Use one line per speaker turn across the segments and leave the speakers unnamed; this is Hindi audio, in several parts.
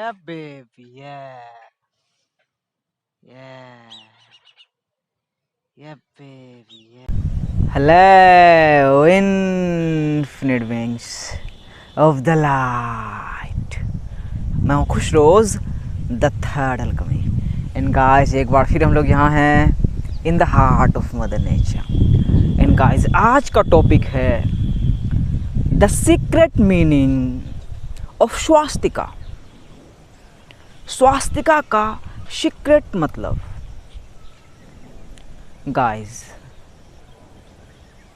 Yeah, baby. Yeah. Yeah. Yeah, baby. Yeah. Hello, infinite wings of the light. मैं हूँ खुश रोज़ द थर्ड अलकमी। इन गाइस एक बार फिर हम लोग यहाँ हैं in the heart of mother nature. In guys आज का टॉपिक है the secret meaning of Swastika. Swastika का सीक्रेट मतलब। गाइस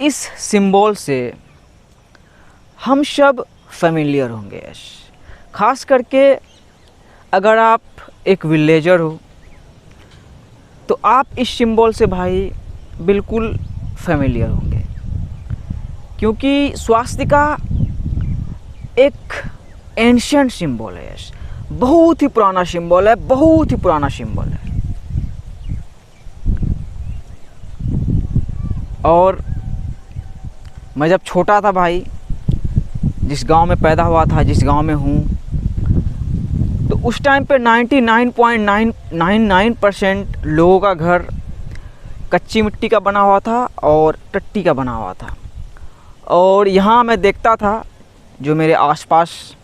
इस सिंबल से हम सब फेमिलियर होंगे, ख़ास करके अगर आप एक विलेजर हो तो आप इस सिंबल से भाई बिल्कुल फेमिलियर होंगे, क्योंकि स्वास्तिका एक एंशिएंट सिंबल है, बहुत ही पुराना सिंबल है, बहुत ही पुराना सिंबल है। और मैं जब छोटा था भाई, जिस गांव में पैदा हुआ था, जिस गांव में हूँ, तो उस टाइम पे 99.999% लोगों का घर कच्ची मिट्टी का बना हुआ था और टट्टी का बना हुआ था। और यहाँ मैं देखता था जो मेरे आसपास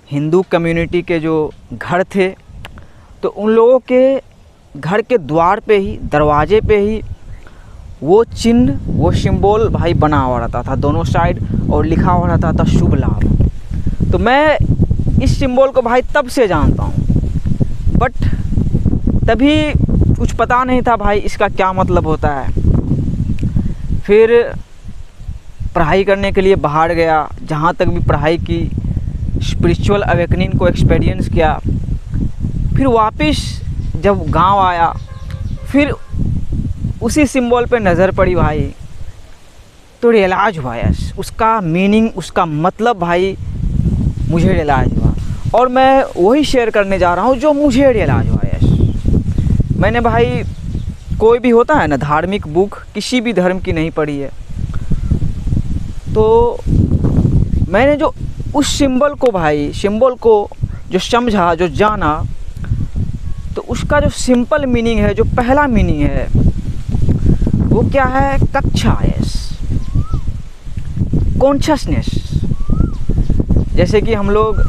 हिंदू कम्युनिटी के जो घर थे, तो उन लोगों के घर के द्वार पे ही, दरवाजे पे ही वो चिन्ह, वो सिंबल भाई बना हुआ रहता था दोनों साइड, और लिखा हुआ रहता था शुभ लाभ। तो मैं इस सिंबल को भाई तब से जानता हूँ, बट तभी कुछ पता नहीं था भाई इसका क्या मतलब होता है। फिर पढ़ाई करने के लिए बाहर गया, जहाँ तक भी पढ़ाई की, स्पिरिचुअल अवेकनिंग को एक्सपीरियंस किया। फिर वापस जब गांव आया, फिर उसी सिंबल पे नज़र पड़ी भाई, तो रियलाइज हुआ यस, उसका मीनिंग, उसका मतलब भाई मुझे रियलाइज हुआ। और मैं वही शेयर करने जा रहा हूँ जो मुझे रियलाइज हुआ यस। मैंने भाई कोई भी होता है ना धार्मिक बुक, किसी भी धर्म की नहीं पढ़ी है, तो मैंने जो उस सिंबल को भाई, सिंबल को जो समझा, जो जाना, तो उसका जो सिंपल मीनिंग है, जो पहला मीनिंग है, वो क्या है? कक्षा, यस, कॉन्शियसनेस। जैसे कि हम लोग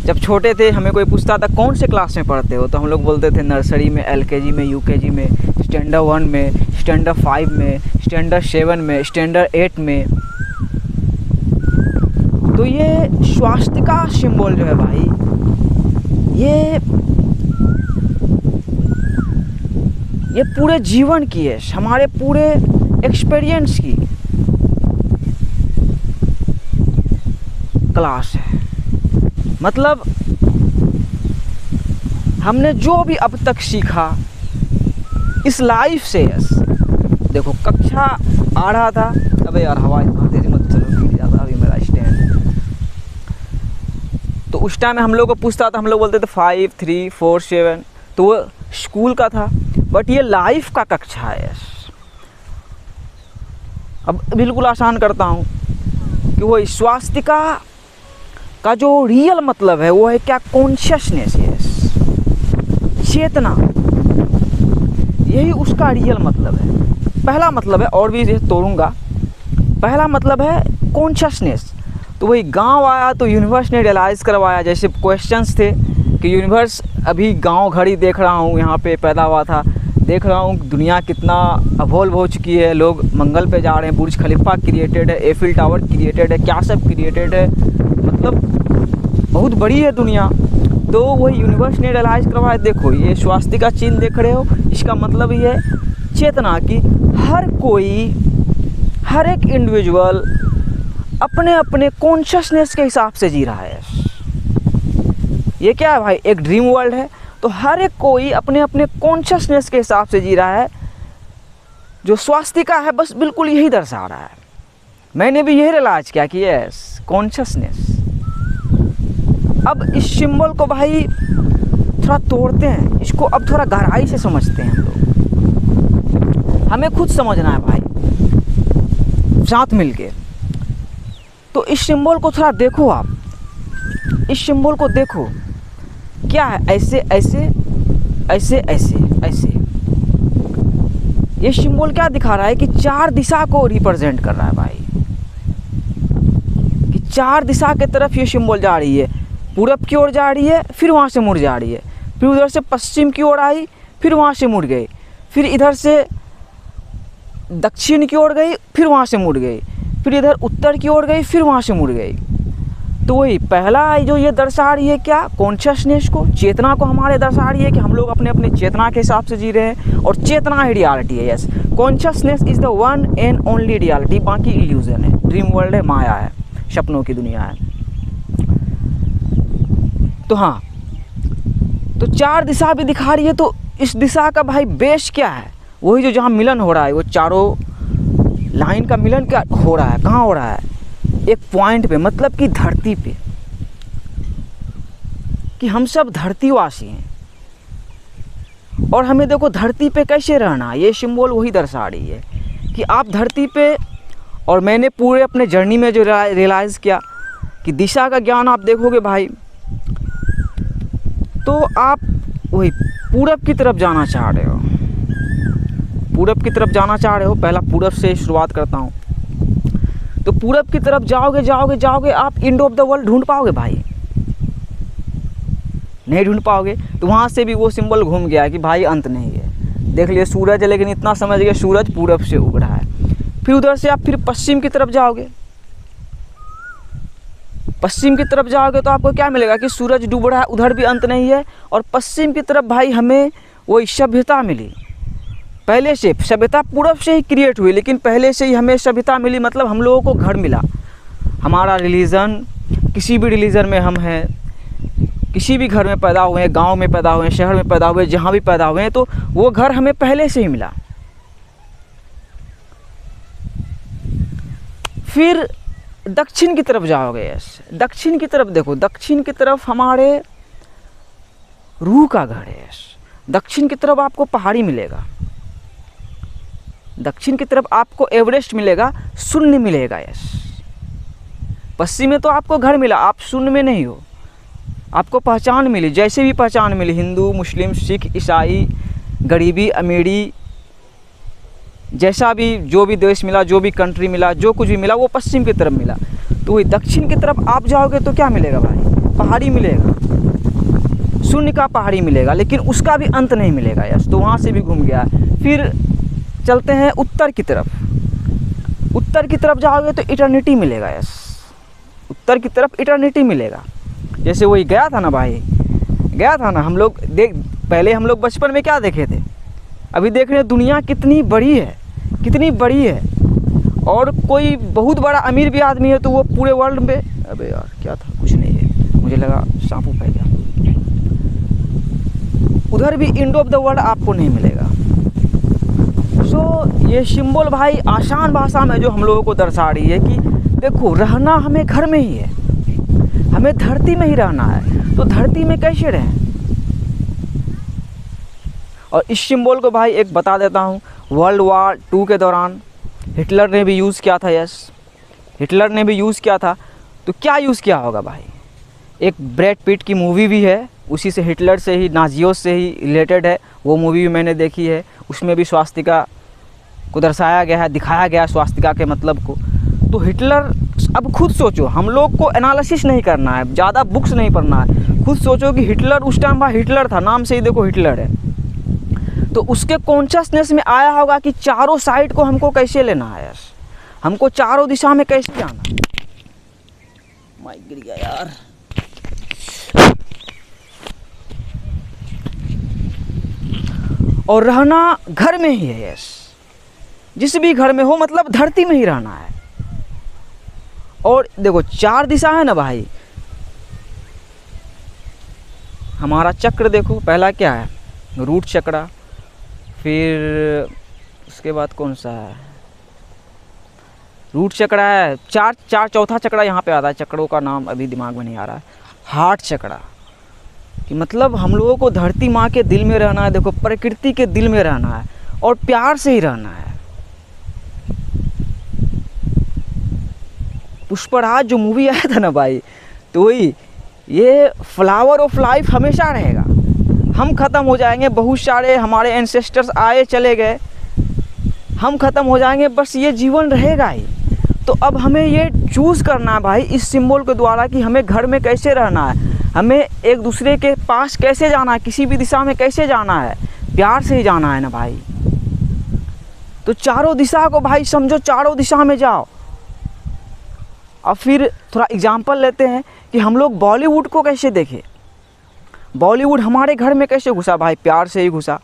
जब छोटे थे, हमें कोई पूछता था कौन से क्लास में पढ़ते हो, तो हम लोग बोलते थे नर्सरी में, एलकेजी में, यूकेजी में, स्टैंडर्ड 1 में, स्टैंडर्ड 5 में, स्टैंडर्ड 7 में, स्टैंडर्ड 8 में। तो ये स्वास्तिका सिंबल जो है भाई, ये पूरे जीवन की है, हमारे पूरे एक्सपीरियंस की क्लास है। मतलब हमने जो भी अब तक सीखा इस लाइफ से, यस, देखो कक्षा आ रहा था, अबे यार हवा इतना तेज मत चलो, गिर जाता अभी मेरा स्टैंड। तो उस टाइम हम लोग को पूछता था, हम लोग बोलते थे 5, 3, 4, 7, तो वो स्कूल का था, बट ये लाइफ का कक्षा है। अब बिल्कुल आसान करता हूँ कि वो स्वास्तिका का जो रियल मतलब है वो है क्या? कॉन्शियसनेस, यस, चेतना। यही उसका रियल मतलब है। पहला मतलब है, और भी इसे तोड़ूंगा, पहला मतलब है कॉन्शियसनेस। तो वही गांव आया तो यूनिवर्स ने रियलाइज़ करवाया, जैसे क्वेश्चंस थे कि यूनिवर्स अभी गांव घड़ी देख रहा हूँ, यहाँ पे पैदा हुआ था, देख रहा हूँ दुनिया कितना अवॉल्व हो चुकी है, लोग मंगल पे जा रहे हैं, बुर्ज खलीफा क्रिएटेड है, एफिल टावर क्रिएटेड है, क्या सब क्रिएटेड है, मतलब बहुत बड़ी है दुनिया। तो वही यूनिवर्स ने रियलाइज़ करवाया, देखो ये स्वास्तिका चिन्ह देख रहे हो, इसका मतलब ये है चेतना की हर कोई, हर एक इंडिविजुअल अपने अपने कॉन्शियसनेस के हिसाब से जी रहा है। ये क्या है भाई? एक ड्रीम वर्ल्ड है, तो हर एक कोई अपने अपने कॉन्शियसनेस के हिसाब से जी रहा है। जो स्वास्तिका है बस बिल्कुल यही दर्शा रहा है। मैंने भी यही रियलाइज किया कि यस, कॉन्शियसनेस। अब इस सिंबल को भाई थोड़ा तोड़ते हैं, इसको अब थोड़ा गहराई से समझते हैं हम लोग। हमें खुद समझना है भाई, साथ मिलके। तो इस सिंबल को थोड़ा देखो आप, इस सिंबल को देखो क्या है, ऐसे ऐसे ऐसे ऐसे ऐसे। ये सिंबल क्या दिखा रहा है कि 4 दिशा को रिप्रेजेंट कर रहा है भाई, कि 4 दिशा के तरफ ये सिंबल जा रही है। पूरब की ओर जा रही है, फिर वहाँ से मुड़ जा रही है, फिर उधर से पश्चिम की ओर आई, फिर वहाँ से मुड़ गई, फिर इधर से दक्षिण की ओर गई, फिर वहाँ से मुड़ गई, फिर इधर उत्तर की ओर गई, फिर वहाँ से मुड़ गई। तो वही पहला जो ये दर्शा रही है क्या, कॉन्शियसनेस को, चेतना को हमारे दर्शा रही है कि हम लोग अपने अपने चेतना के हिसाब से जी रहे हैं, और चेतना ही रियलिटी है। Yes, consciousness is the one and only reality, बाकी इल्यूजन है, ड्रीम वर्ल्ड है, माया है, सपनों की दुनिया है। तो हाँ, तो 4 दिशा भी दिखा रही है, तो इस दिशा का भाई बेस क्या है, वही जो जहाँ मिलन हो रहा है, वो चारों लाइन का मिलन क्या हो रहा है, कहाँ हो रहा है, एक पॉइंट पे, मतलब कि धरती पे, कि हम सब धरतीवासी हैं और हमें देखो धरती पे कैसे रहना, ये सिंबल वही दर्शा रही है कि आप धरती पे। और मैंने पूरे अपने जर्नी में जो रियलाइज़ किया कि दिशा का ज्ञान आप देखोगे भाई, तो आप वही पूरब की तरफ जाना चाह रहे हो, पूरब की तरफ जाना चाह रहे हो। पहला पूरब से शुरुआत करता हूँ। तो पूरब की तरफ जाओगे जाओगे जाओगे, आप एंड ऑफ द वर्ल्ड ढूंढ पाओगे भाई, नहीं ढूंढ पाओगे। तो वहाँ से भी वो सिंबल घूम गया कि भाई अंत नहीं है। देख लिए सूरज है, लेकिन इतना समझ गए सूरज पूरब से उग रहा है। फिर उधर से आप फिर पश्चिम की तरफ जाओगे, पश्चिम की तरफ जाओगे तो आपको क्या मिलेगा कि सूरज डूब रहा है, उधर भी अंत नहीं है। और पश्चिम की तरफ भाई हमें वही सभ्यता मिली, पहले से सभ्यता पूरब से ही क्रिएट हुई, लेकिन पहले से ही हमें सभ्यता मिली, मतलब हम लोगों को घर मिला। हमारा रिलीजन, किसी भी रिलीजन में हम हैं, किसी भी घर में पैदा हुए हैं, गांव में पैदा हुए हैं, शहर में पैदा हुए, जहाँ भी पैदा हुए हैं, तो वो घर हमें पहले से ही मिला। फिर दक्षिण की तरफ जाओगे, यस, दक्षिण की तरफ देखो, दक्षिण की तरफ हमारे रूह का घर है। यस, दक्षिण की तरफ आपको पहाड़ी मिलेगा, दक्षिण की तरफ आपको एवरेस्ट मिलेगा, शून्य मिलेगा। यस, पश्चिम में तो आपको घर मिला, आप शून्य में नहीं हो, आपको पहचान मिली, जैसे भी पहचान मिली, हिंदू, मुस्लिम, सिख, ईसाई, गरीबी, अमीरी, जैसा भी जो भी देश मिला, जो भी कंट्री मिला, जो कुछ भी मिला, वो पश्चिम की तरफ मिला। तो वही दक्षिण की तरफ आप जाओगे तो क्या मिलेगा भाई, पहाड़ी मिलेगा, शून्य का पहाड़ी मिलेगा, लेकिन उसका भी अंत नहीं मिलेगा। यस, तो वहाँ से भी घूम गया। फिर चलते हैं उत्तर की तरफ, उत्तर की तरफ जाओगे तो इटर्निटी मिलेगा। यस, उत्तर की तरफ इटर्निटी मिलेगा। जैसे वही गया था ना भाई, गया था ना, हम लोग पहले हम लोग बचपन में क्या देखे थे, अभी देख रहे हैं दुनिया कितनी बड़ी है, कितनी बड़ी है। और कोई बहुत बड़ा अमीर भी आदमी है तो वो पूरे वर्ल्ड में, अबे यार क्या था, कुछ नहीं है, मुझे लगा सांप फैल गया, उधर भी एंड ऑफ द वर्ल्ड आपको नहीं मिलेगा। सो ये सिंबल भाई आसान भाषा में जो हम लोगों को दर्शा रही है कि देखो रहना हमें घर में ही है, हमें धरती में ही रहना है, तो धरती में कैसे रहें। और इस सिंबल को भाई एक बता देता हूँ, वर्ल्ड वार 2 के दौरान हिटलर ने भी यूज़ किया था। यस, हिटलर ने भी यूज़ किया था। तो क्या यूज़ किया होगा भाई, एक ब्रैड पिट की मूवी भी है, उसी से हिटलर से ही, नाजियों से ही रिलेटेड है, वो मूवी भी मैंने देखी है। उसमें भी स्वास्तिका को दर्शाया गया है, दिखाया गया है स्वास्तिका के मतलब को। तो हिटलर, अब खुद सोचो, हम लोग को एनालिसिस नहीं करना है, ज़्यादा बुक्स नहीं पढ़ना है, खुद सोचो कि हिटलर उस टाइम भाई हिटलर था, नाम से ही देखो हिटलर है। तो उसके कॉन्शियसनेस में आया होगा कि चारों साइड को हमको कैसे लेना है, हमको चारों दिशा में कैसे जाना। माइक गिर गया यार। और रहना घर में ही है। यस, जिस भी घर में हो, मतलब धरती में ही रहना है। और देखो 4 दिशा है ना भाई, हमारा चक्र देखो, पहला क्या है, रूट चक्रा, फिर उसके बाद कौन सा है, रूट चक्रा है, चार चौथा चक्रा यहाँ पे आता है, चक्रों का नाम अभी दिमाग में नहीं आ रहा है, हार्ट चक्रा, कि मतलब हम लोगों को धरती माँ के दिल में रहना है, देखो प्रकृति के दिल में रहना है और प्यार से ही रहना है। पुष्पराज जो मूवी आया था ना भाई, तो वही ये फ्लावर ऑफ लाइफ हमेशा रहेगा। हम ख़त्म हो जाएंगे, बहुत सारे हमारे एंसेस्टर्स आए चले गए, हम ख़त्म हो जाएंगे, बस ये जीवन रहेगा ही। तो अब हमें ये चूज़ करना है भाई इस सिंबल के द्वारा कि हमें घर में कैसे रहना है, हमें एक दूसरे के पास कैसे जाना है, किसी भी दिशा में कैसे जाना है, प्यार से ही जाना है ना भाई। तो चारों दिशा को भाई समझो, चारों दिशा में जाओ। अब फिर थोड़ा एग्जाम्पल लेते हैं कि हम लोग बॉलीवुड को कैसे देखें। बॉलीवुड हमारे घर में कैसे घुसा भाई? प्यार से ही घुसा।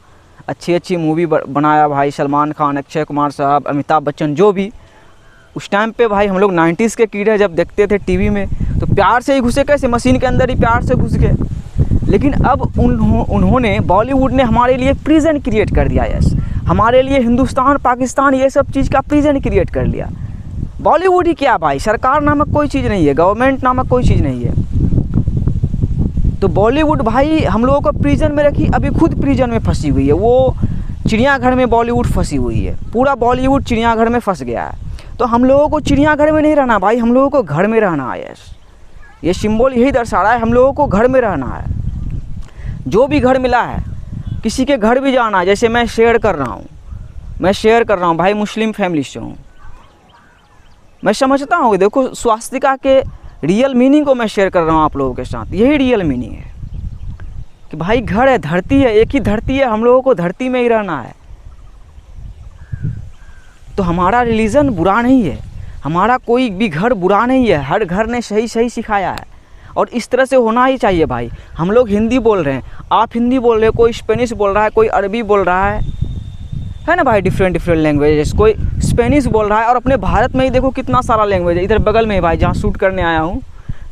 अच्छी अच्छी मूवी बनाया भाई, सलमान खान, अक्षय कुमार साहब, अमिताभ बच्चन, जो भी उस टाइम पे भाई हम लोग 90s के कीड़े जब देखते थे टीवी में, तो प्यार से ही घुसे। कैसे? मशीन के अंदर ही प्यार से घुस गए। लेकिन अब उन्होंने बॉलीवुड ने हमारे लिए प्रिजन क्रिएट कर दिया। यस, हमारे लिए हिंदुस्तान, पाकिस्तान, ये सब चीज़ का प्रिजन क्रिएट कर लिया। बॉलीवुड ही क्या भाई, सरकार नामक कोई चीज़ नहीं है, गवर्नमेंट नामक कोई चीज़ नहीं है। तो बॉलीवुड भाई हम लोगों को प्रिजन में रखी, अभी खुद प्रिजन में फंसी हुई है। वो चिड़ियाघर में बॉलीवुड फंसी हुई है, पूरा बॉलीवुड चिड़ियाघर में फंस गया है। तो हम लोगों को चिड़ियाघर में नहीं रहना भाई, हम लोगों को घर में रहना है। यस, ये सिंबल यही दर्शा रहा है, हम लोगों को घर में रहना है। जो भी घर मिला है, किसी के घर भी जाना है, जैसे मैं शेयर कर रहा हूँ भाई, मुस्लिम फैमिली से हूँ, मैं समझता हूँ। देखो, स्वास्तिका के रियल मीनिंग को मैं शेयर कर रहा हूँ आप लोगों के साथ। यही रियल मीनिंग है कि भाई घर है, धरती है, एक ही धरती है, हम लोगों को धरती में ही रहना है। तो हमारा रिलीजन बुरा नहीं है, हमारा कोई भी घर बुरा नहीं है, हर घर ने सही सही सिखाया है और इस तरह से होना ही चाहिए भाई। हम लोग हिंदी बोल रहे हैं, आप हिंदी बोल रहे हो, कोई स्पेनिश बोल रहा है, कोई अरबी बोल रहा है ना भाई, डिफरेंट लैंग्वेजेस, कोई स्पेनिश बोल रहा है। और अपने भारत में ही देखो कितना सारा लैंग्वेज है। इधर बगल में भाई जहाँ शूट करने आया हूँ,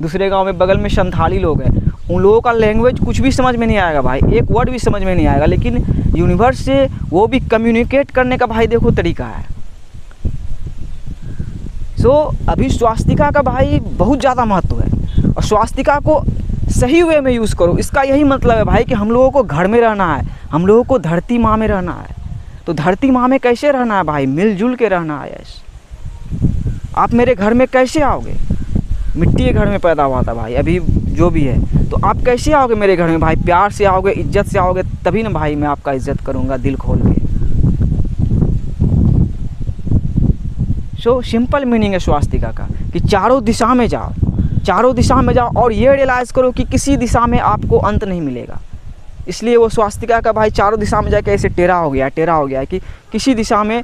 दूसरे गांव में बगल में संथाली लोग हैं, उन लोगों का लैंग्वेज कुछ भी समझ में नहीं आएगा भाई, एक वर्ड भी समझ में नहीं आएगा, लेकिन यूनिवर्स से वो भी कम्युनिकेट करने का भाई देखो तरीका है। सो अभी स्वास्तिका का भाई बहुत ज़्यादा महत्व है और स्वास्तिका को सही वे में यूज़ करो। इसका यही मतलब है भाई कि हम लोगों को घर में रहना है, हम लोगों को धरती माँ में रहना है। तो धरती माँ में कैसे रहना है भाई? मिलजुल के रहना है। यस, आप मेरे घर में कैसे आओगे? मिट्टी के घर में पैदा हुआ था भाई, अभी जो भी है, तो आप कैसे आओगे मेरे घर में भाई? प्यार से आओगे, इज्जत से आओगे, तभी ना भाई मैं आपका इज्जत करूँगा दिल खोल के। सो सिंपल मीनिंग है स्वास्तिका का कि चारों दिशा में जाओ, चारों दिशा में जाओ और ये रियलाइज़ करो कि किसी दिशा में आपको अंत नहीं मिलेगा। इसलिए वो स्वास्तिका का भाई चारों दिशा में जाके ऐसे टेढ़ा हो गया कि किसी दिशा में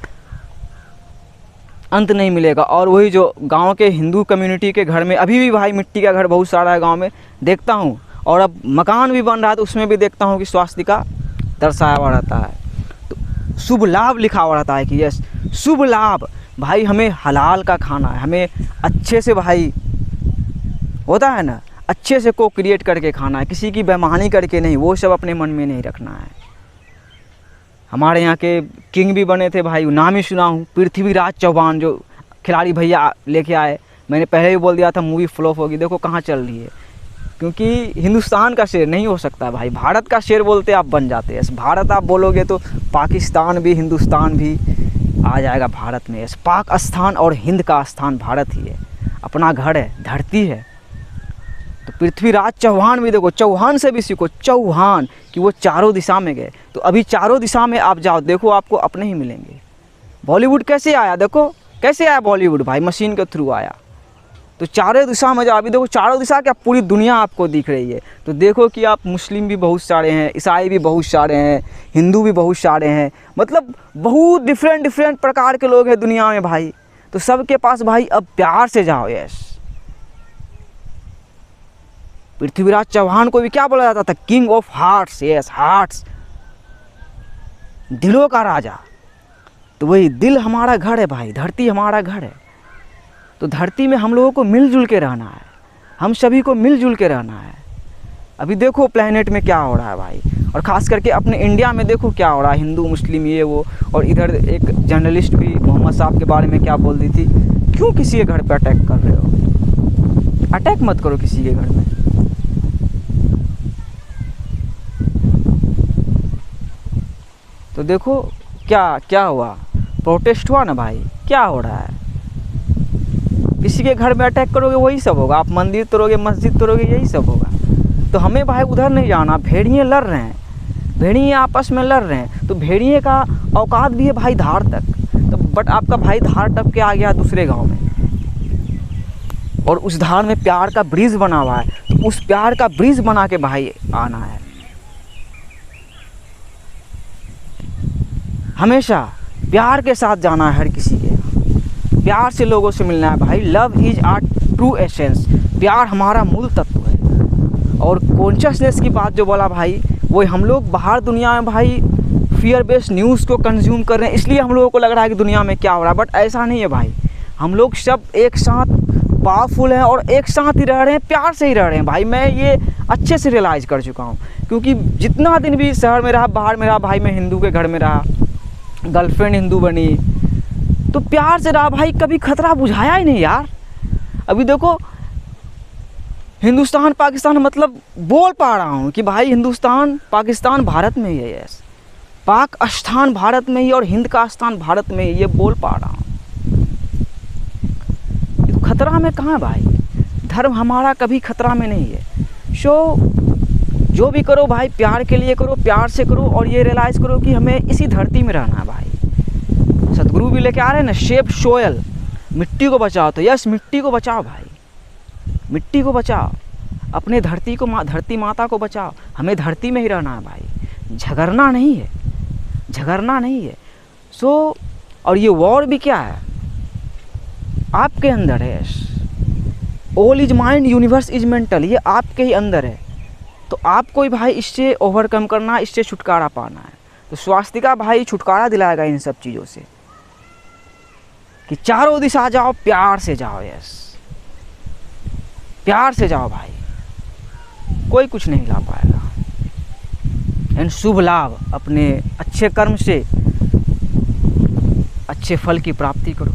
अंत नहीं मिलेगा। और वही जो गांव के हिंदू कम्युनिटी के घर में अभी भी भाई मिट्टी का घर बहुत सारा है गांव में, देखता हूँ। और अब मकान भी बन रहा है तो उसमें भी देखता हूँ कि स्वास्तिका दर्शाया हुआ रहता है, तो शुभ लाभ लिखा हुआ रहता है कि यस शुभ लाभ। भाई हमें हलाल का खाना है, हमें अच्छे से भाई होता है ना, अच्छे से को क्रिएट करके खाना है, किसी की बेईमानी करके नहीं, वो सब अपने मन में नहीं रखना है। हमारे यहाँ के किंग भी बने थे भाई, नाम ही सुना हूँ, पृथ्वीराज चौहान, जो खिलाड़ी भैया लेके आए। मैंने पहले ही बोल दिया था मूवी फ्लॉप होगी, देखो कहाँ चल रही है। क्योंकि हिंदुस्तान का शेर नहीं हो सकता भाई, भारत का शेर बोलते आप बन जाते हैं। भारत आप बोलोगे तो पाकिस्तान भी, हिंदुस्तान भी आ जाएगा भारत में। पाक स्थान और हिंद का स्थान भारत ही है, अपना घर है, धरती है। तो पृथ्वीराज चौहान भी देखो, चौहान से भी सीखो, चौहान कि वो चारों दिशा में गए। तो अभी चारों दिशा में आप जाओ, देखो आपको अपने ही मिलेंगे। बॉलीवुड कैसे आया? देखो कैसे आया बॉलीवुड भाई, मशीन के थ्रू आया। तो चारों दिशा में जाओ, अभी देखो चारों दिशा क्या पूरी दुनिया आपको दिख रही है। तो देखो कि आप मुस्लिम भी बहुत सारे हैं, ईसाई भी बहुत सारे हैं, हिंदू भी बहुत सारे हैं, मतलब बहुत डिफरेंट प्रकार के लोग हैं दुनिया में भाई। तो सबके पास भाई अब प्यार से जाओ। यस, पृथ्वीराज चौहान को भी क्या बोला जाता था? King of hearts. Yes, hearts, दिलों का राजा। तो वही दिल हमारा घर है भाई, धरती हमारा घर है। तो धरती में हम लोगों को मिलजुल के रहना है, हम सभी को मिलजुल के रहना है। अभी देखो प्लेनेट में क्या हो रहा है भाई, और ख़ास करके अपने इंडिया में देखो क्या हो रहा है, हिंदू मुस्लिम ये वो। और इधर एक जर्नलिस्ट भी मोहम्मद साहब के बारे में क्या बोल दी थी, क्यों किसी के घर पे अटैक कर रहे हो? अटैक मत करो किसी के घर में। तो देखो क्या क्या हुआ, प्रोटेस्ट हुआ ना भाई, क्या हो रहा है। किसी के घर में अटैक करोगे वही सब होगा, आप मंदिर तोड़ोगे, मस्जिद तोड़ोगे, यही सब होगा। तो हमें भाई उधर नहीं जाना। भेड़िए लड़ रहे हैं, भेड़िए आपस में लड़ रहे हैं, तो भेड़िए का औकात भी है भाई धार तक। तो बट आपका भाई धार टप के आ गया दूसरे गांव में, और उस धार में प्यार का ब्रिज बना हुआ है, तो उस प्यार का ब्रिज बना के भाई आना है। हमेशा प्यार के साथ जाना है, हर किसी के प्यार से लोगों से मिलना है भाई। Love is our true essence, प्यार हमारा मूल तत्व है। और कॉन्शियसनेस की बात जो बोला भाई, वो हम लोग बाहर दुनिया में भाई फियर बेस्ड न्यूज़ को कंज्यूम कर रहे हैं, इसलिए हम लोगों को लग रहा है कि दुनिया में क्या हो रहा है, बट ऐसा नहीं है भाई। हम लोग सब एक साथ पावरफुल हैं और एक साथ ही रह रहे हैं, प्यार से ही रह रहे हैं भाई। मैं ये अच्छे से रियलाइज़ कर चुका हूँ, क्योंकि जितना दिन भी शहर में रहा, बाहर में रहा भाई, मैं हिंदू के घर में रहा, गर्लफ्रेंड हिंदू बनी, तो प्यार से रहा भाई, कभी खतरा बुझाया ही नहीं यार। अभी देखो हिंदुस्तान पाकिस्तान, मतलब बोल पा रहा हूँ कि भाई हिंदुस्तान पाकिस्तान भारत में ही है, यस, पाक स्थान भारत में ही और हिंद का स्थान भारत में ही, ये बोल पा रहा हूँ। तो खतरा में कहाँ भाई, धर्म हमारा कभी खतरा में नहीं है। सो जो भी करो भाई प्यार के लिए करो, प्यार से करो, और ये रियलाइज़ करो कि हमें इसी धरती में रहना है भाई। सतगुरु भी लेके आ रहे हैं ना, शेप सोयल, मिट्टी को बचाओ। तो यस, मिट्टी को बचाओ भाई, मिट्टी को बचाओ, अपने धरती को, धरती माता को बचाओ। हमें धरती में ही रहना है भाई, झगड़ना नहीं है, झगड़ना नहीं है। सो और ये वॉर भी क्या है, आपके अंदर है। All is mind, universe is mental, ये आपके ही अंदर है। तो आपको ही भाई इससे ओवरकम करना, इससे छुटकारा पाना है। तो स्वास्तिका भाई छुटकारा दिलाएगा इन सब चीज़ों से, कि चारों दिशा जाओ, प्यार से जाओ। यस, प्यार से जाओ भाई, कोई कुछ नहीं ला पाएगा। एंड शुभ लाभ, अपने अच्छे कर्म से अच्छे फल की प्राप्ति करो।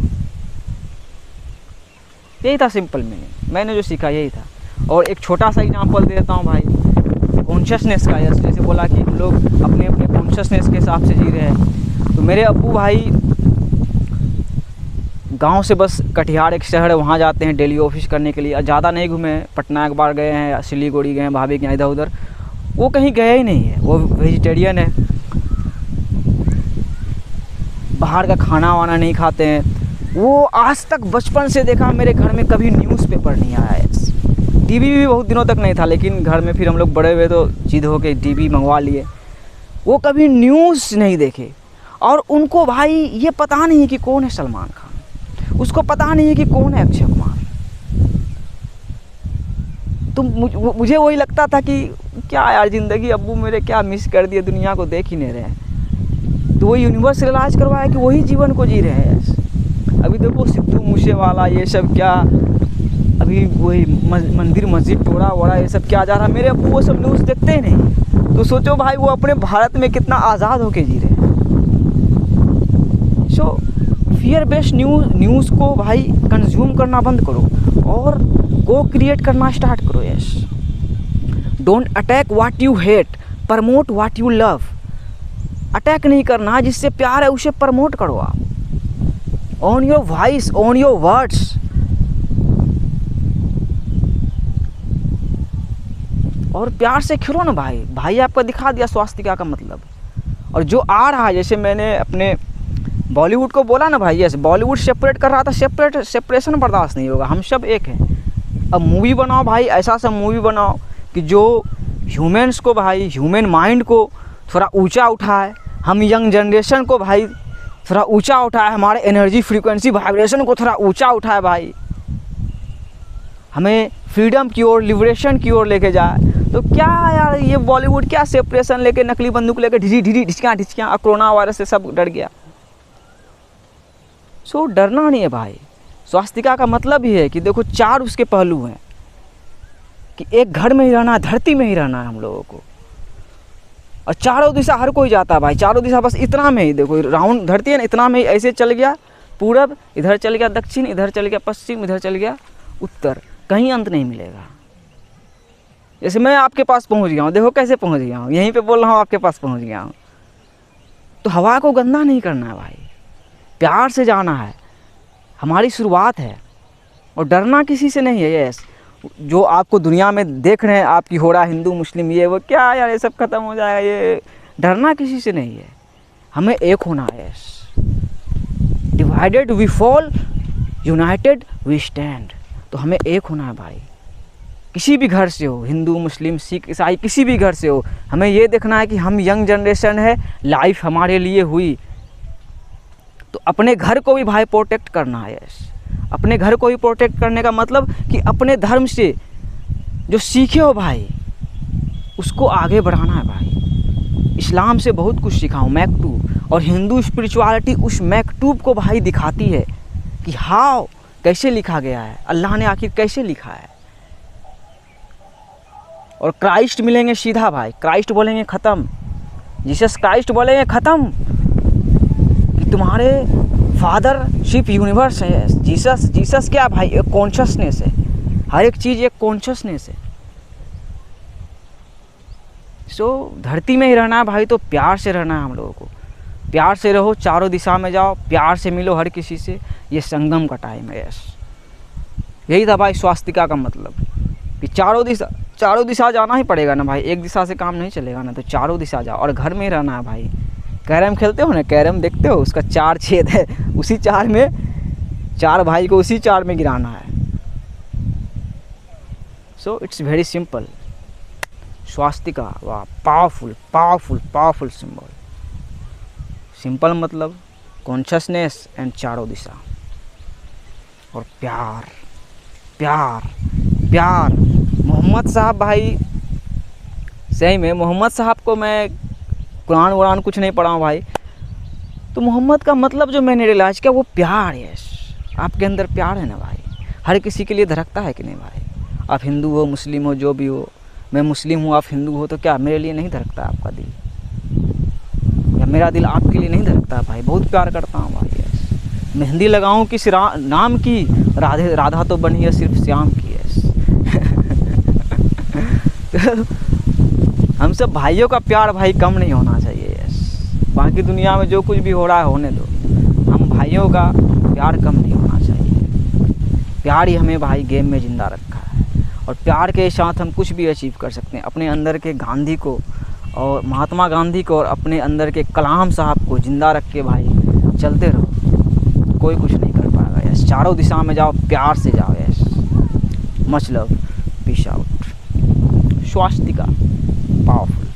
यही था सिंपल मीनिंग, मैंने जो सीखा यही था। और एक छोटा सा एग्जांपल दे देता हूँ भाई, कॉन्शियसनेस का। जैसे बोला कि हम लोग अपने अपने कॉन्शियसनेस के हिसाब से जी रहे हैं। तो मेरे अब्बू भाई गांव से बस कटिहार एक शहर है, वहाँ जाते हैं डेली ऑफिस करने के लिए। ज़्यादा नहीं घूमे, पटना एक बार गए हैं, सिलीगुड़ी गए हैं, भाभी के यहाँ इधर उधर, वो कहीं गए ही नहीं है। वो वेजिटेरियन है, बाहर का खाना वाना नहीं खाते हैं। वो आज तक बचपन से देखा मेरे घर में कभी न्यूज़पेपर नहीं आया है। टीवी भी बहुत दिनों तक नहीं था, लेकिन घर में फिर हम लोग बड़े हुए तो जिद हो के टीवी मंगवा लिए। वो कभी न्यूज़ नहीं देखे, और उनको भाई ये पता नहीं है कि कौन है सलमान खान, उसको पता नहीं है कि कौन है अक्षय कुमार। तो मुझे वही लगता था कि क्या यार ज़िंदगी, अब्बू मेरे क्या मिस कर दिए, दुनिया को देख ही नहीं रहे। तो वो यूनिवर्स रियलाइज़ करवाया कि वही जीवन को जी रहे हैं। अभी देखो सिद्धू मूसेवाला, ये सब क्या, अभी वही मंदिर मस्जिद टोड़ा वोड़ा, ये सब क्या जा रहा है। मेरे अब्बू वो सब न्यूज़ देखते ही नहीं। तो सोचो भाई वो अपने भारत में कितना आज़ाद होके जी रहे हैं। सो फियर बेस्ड न्यूज़ को भाई कंज्यूम करना बंद करो और को क्रिएट करना स्टार्ट करो। Yes, don't attack what you hate, promote what you love. Attack नहीं करना, जिससे प्यार है उसे प्रमोट करो आप। On your voice, on your words. और प्यार से खेलो ना भाई। भाई आपको दिखा दिया स्वास्तिका का मतलब। और जो आ रहा है, जैसे मैंने अपने बॉलीवुड को बोला ना भाई, यस, बॉलीवुड सेपरेट कर रहा था, सेपरेशन बर्दाश्त नहीं होगा। हम सब एक हैं। अब मूवी बनाओ भाई, ऐसा सा मूवी बनाओ कि जो ह्यूमन्स को भाई, ह्यूमन माइंड को थोड़ा ऊंचा उठाए, हम यंग जनरेशन को भाई थोड़ा ऊंचा उठाए, हमारे एनर्जी फ्रीक्वेंसी वाइब्रेशन को थोड़ा ऊंचा उठाए भाई, हमें फ्रीडम की ओर, लिबरेशन की ओर लेके जाए। तो क्या यार, ये बॉलीवुड क्या सेपरेशन लेके, नकली बंदूक लेके ढिरी ढिचकियाँ, कोरोना वायरस से सब डर गया। सो डरना नहीं है भाई। स्वास्तिका का मतलब ही है कि देखो चार उसके पहलू हैं, कि एक घर में ही रहना है, धरती में ही रहना है हम लोगों को। और चारों दिशा हर कोई जाता है भाई, चारों दिशा बस इतना में ही, देखो राउंड धरती है ना, इतना में ही ऐसे चल गया पूरब, इधर चल गया दक्षिण, इधर चल गया पश्चिम, इधर चल गया उत्तर, कहीं अंत नहीं मिलेगा। जैसे मैं आपके पास पहुंच गया हूँ, देखो कैसे पहुंच गया हूँ, यहीं पे बोल रहा हूँ, आपके पास पहुंच गया हूँ। तो हवा को गंदा नहीं करना है भाई, प्यार से जाना है। हमारी शुरुआत है, और डरना किसी से नहीं है। यस, जो आपको दुनिया में देख रहे हैं आपकी हो रहा है हिंदू मुस्लिम ये वो, क्या यार ये सब खत्म हो जाएगा, ये डरना किसी से नहीं है। हमें एक होना है। Yes, divided we fall, united we stand. तो हमें एक होना है भाई, किसी भी घर से हो, हिंदू मुस्लिम सिख ईसाई किसी भी घर से हो, हमें ये देखना है कि हम यंग जनरेशन है, लाइफ हमारे लिए हुई, तो अपने घर को भी भाई प्रोटेक्ट करना है। यस, अपने घर को भी प्रोटेक्ट करने का मतलब कि अपने धर्म से जो सीखे हो भाई उसको आगे बढ़ाना है भाई। इस्लाम से बहुत कुछ सीखा हूँ मैकटूब, और हिंदू स्पिरिचुअलिटी उस मैकटूब को भाई दिखाती है कि हाउ कैसे लिखा गया है, अल्लाह ने आखिर कैसे लिखा है। और क्राइस्ट मिलेंगे सीधा भाई, क्राइस्ट बोलेंगे ख़त्म, जीसस क्राइस्ट बोलेंगे ख़त्म, कि तुम्हारे फादरशिप यूनिवर्स है। जीसस क्या भाई, एक कॉन्शसनेस है, हर एक चीज़ एक कॉन्शसनेस है। सो धरती में ही रहना है भाई, तो प्यार से रहना है हम लोगों को। प्यार से रहो, चारों दिशा में जाओ, प्यार से मिलो हर किसी से, ये संगम का टाइम है। यस, यही था भाई स्वास्तिका का मतलब, कि चारों दिशा जाना ही पड़ेगा ना भाई, एक दिशा से काम नहीं चलेगा ना, तो चारों दिशा जाओ। और घर में ही रहना है भाई। कैरम खेलते हो ना, कैरम देखते हो, उसका 4 छेद है, उसी 4 में 4 भाई को उसी 4 में गिराना है। So it's very simple. Swastika, वाह, powerful powerful powerful symbol. Simple मतलब कॉन्शसनेस एंड चारों दिशा, और प्यार प्यार प्यार। मोहम्मद साहब भाई, सही में मोहम्मद साहब को मैं कुरान वुरान कुछ नहीं पढ़ा हूँ भाई, तो मोहम्मद का मतलब जो मैंने रियलाइज़ किया वो प्यार है। आपके अंदर प्यार है ना भाई, हर किसी के लिए धड़कता है कि नहीं भाई। आप हिंदू हो, मुस्लिम हो, जो भी हो, मैं मुस्लिम हूँ, आप हिंदू हो, तो क्या मेरे लिए नहीं धड़कता आपका दिल, या मेरा दिल आपके लिए नहीं धड़कता भाई। बहुत प्यार करता हूँ भाई। यस, मेहंदी लगाऊँ किस नाम की, राधा तो बनी है सिर्फ श्याम की। यस हम सब भाइयों का प्यार भाई कम नहीं होना चाहिए। यस, बाकी दुनिया में जो कुछ भी हो रहा है होने दो, हम भाइयों का प्यार कम नहीं होना चाहिए। प्यार ही हमें भाई गेम में ज़िंदा रखा है, और प्यार के साथ हम कुछ भी अचीव कर सकते हैं। अपने अंदर के गांधी को और महात्मा गांधी को और अपने अंदर के कलाम साहब को ज़िंदा रख के भाई चलते रहो, कोई कुछ नहीं कर पाएगा। यस, चारों दिशा में जाओ, प्यार से जाओ। Yes, much love, peace out. Swastika, powerful.